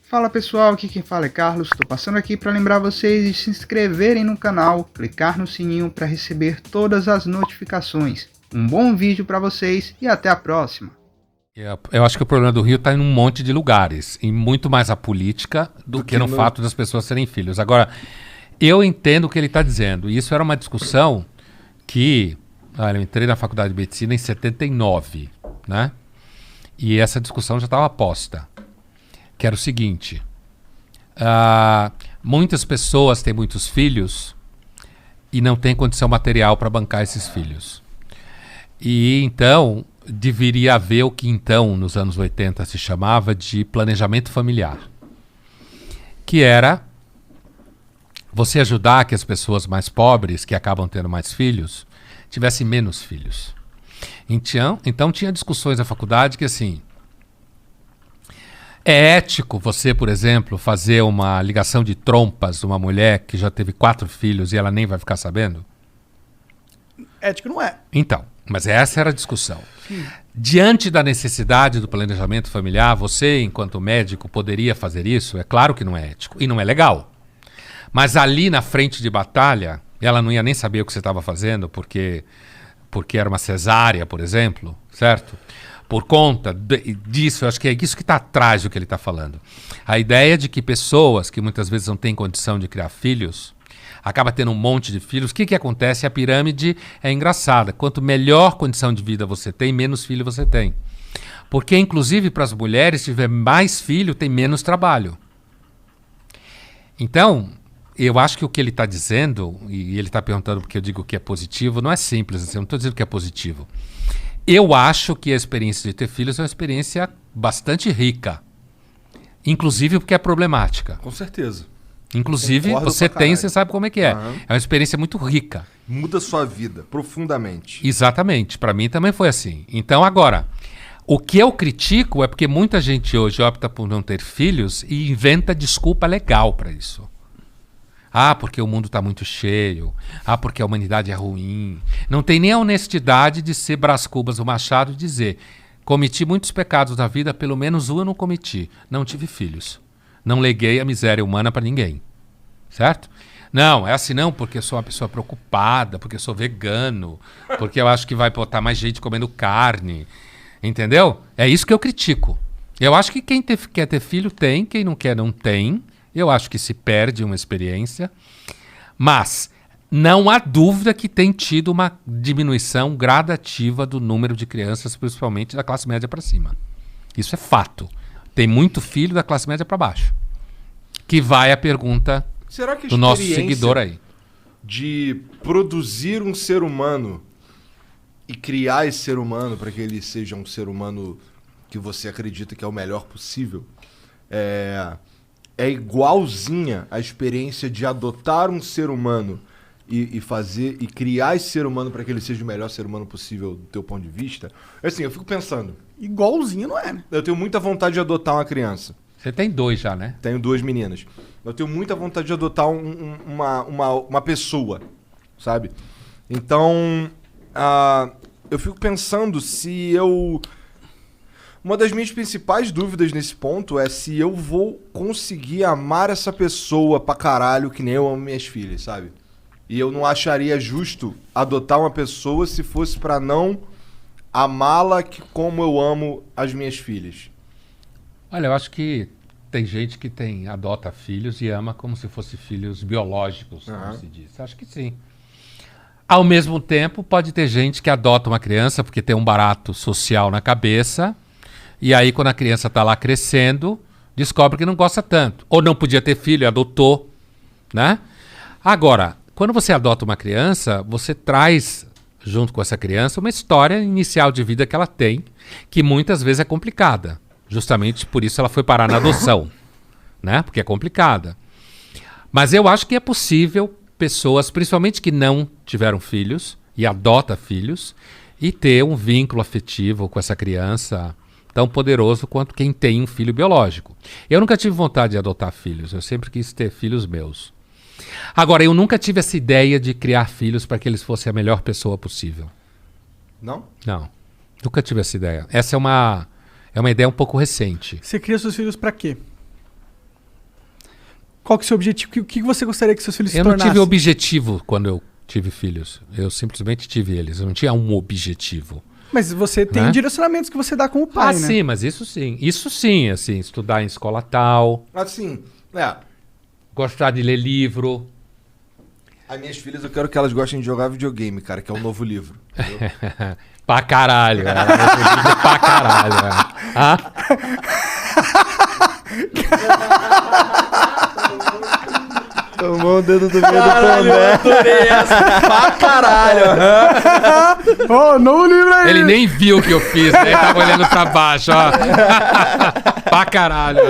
Fala pessoal, aqui quem fala é Carlos, estou passando aqui para lembrar vocês de se inscreverem no canal, clicar no sininho para receber todas as notificações. Um bom vídeo para vocês e até a próxima. Eu acho que o problema do Rio está em um monte de lugares, e muito mais a política do que no fato das pessoas serem filhos. Agora, eu entendo o que ele está dizendo, e isso era uma discussão que... eu entrei na faculdade de medicina em 79, né? E essa discussão já estava posta. Que era o seguinte: muitas pessoas têm muitos filhos e não têm condição material para bancar esses filhos. E então deveria haver o que então, nos anos 80, se chamava de planejamento familiar. Que era você ajudar que as pessoas mais pobres, que acabam tendo mais filhos, tivessem menos filhos. Então tinha discussões na faculdade que assim... É ético você, por exemplo, fazer uma ligação de trompas de uma mulher que já teve 4 filhos e ela nem vai ficar sabendo? Ético não é. Então, mas essa era a discussão. Diante da necessidade do planejamento familiar, você, enquanto médico, poderia fazer isso? É claro que não é ético e não é legal. Mas ali na frente de batalha, ela não ia nem saber o que você estava fazendo, porque era uma cesárea, por exemplo, certo? Por conta disso, eu acho que é isso que está atrás do que ele está falando. A ideia de que pessoas que muitas vezes não têm condição de criar filhos, acaba tendo um monte de filhos. O que acontece? A pirâmide é engraçada. Quanto melhor condição de vida você tem, menos filho você tem. Porque, inclusive, para as mulheres, se tiver mais filho, tem menos trabalho. Então, eu acho que o que ele está dizendo, e ele está perguntando porque eu digo que é positivo, não é simples assim, eu não estou dizendo que é positivo. Eu acho que a experiência de ter filhos é uma experiência bastante rica. Inclusive porque é problemática. Com certeza. Inclusive, Concordo você pra tem, caralho. você sabe como é que é. Aham. É uma experiência muito rica. Muda sua vida profundamente. Exatamente. Para mim também foi assim. Então, agora, o que eu critico é porque muita gente hoje opta por não ter filhos e inventa desculpa legal para isso. Porque o mundo está muito cheio. Porque a humanidade é ruim. Não tem nem a honestidade de ser Brás Cubas o Machado e dizer: cometi muitos pecados na vida, pelo menos um eu não cometi. Não tive filhos. Não leguei a miséria humana para ninguém. Certo? Não, é assim não, porque eu sou uma pessoa preocupada, porque eu sou vegano, porque eu acho que vai botar mais gente comendo carne. Entendeu? É isso que eu critico. Eu acho que quem quer ter filho tem, quem não quer não tem. Eu acho que se perde uma experiência, mas não há dúvida que tem tido uma diminuição gradativa do número de crianças, principalmente da classe média para cima. Isso é fato. Tem muito filho da classe média para baixo. Que vai a pergunta Será que a do nosso experiência seguidor aí. de produzir um ser humano e criar esse ser humano para que ele seja um ser humano que você acredita que é o melhor possível é igualzinha à experiência de adotar um ser humano e criar esse ser humano para que ele seja o melhor ser humano possível do teu ponto de vista? Assim, eu fico pensando, Igualzinho não é, né? eu tenho muita vontade de adotar uma criança. Você tem 2 já, né? Tenho 2 meninas. Eu tenho muita vontade de adotar uma pessoa, sabe? Então, eu fico pensando se eu... Uma das minhas principais dúvidas nesse ponto é se eu vou conseguir amar essa pessoa pra caralho que nem eu amo minhas filhas, sabe? E eu não acharia justo adotar uma pessoa se fosse pra não amá-la como eu amo as minhas filhas. Olha, eu acho que tem gente que adota filhos e ama como se fossem filhos biológicos, como se diz. Acho que sim. Ao mesmo tempo, pode ter gente que adota uma criança porque tem um barato social na cabeça, e aí quando a criança está lá crescendo, descobre que não gosta tanto. Ou não podia ter filho, adotou, né? Agora, quando você adota uma criança, você traz, junto com essa criança, uma história inicial de vida que ela tem, que muitas vezes é complicada. Justamente por isso ela foi parar na adoção, né? Porque é complicada. Mas eu acho que é possível pessoas, principalmente que não tiveram filhos e adota filhos, e ter um vínculo afetivo com essa criança tão poderoso quanto quem tem um filho biológico. Eu nunca tive vontade de adotar filhos, eu sempre quis ter filhos meus. Agora, eu nunca tive essa ideia de criar filhos para que eles fossem a melhor pessoa possível. Não? Não, nunca tive essa ideia. Essa é uma ideia um pouco recente. Você cria seus filhos pra quê? Qual que é o seu objetivo? O que você gostaria que seus filhos se Eu não tornassem? tive objetivo quando eu tive filhos. Eu simplesmente tive eles. Eu não tinha um objetivo. Mas você tem Né? direcionamentos que você dá como pai, né? Sim, mas isso sim. Isso sim, assim, estudar em escola tal, Assim, gostar de ler livro. as minhas filhas eu quero que elas gostem de jogar videogame, cara, que é o novo livro. Entendeu? Pra caralho. Pra caralho. Ah? Tomou o dedo do meio do pondé. Pra caralho. Ó, novo livro aí! Ele nem viu o que eu fiz, né? Ele tava olhando pra baixo, ó. Pra caralho.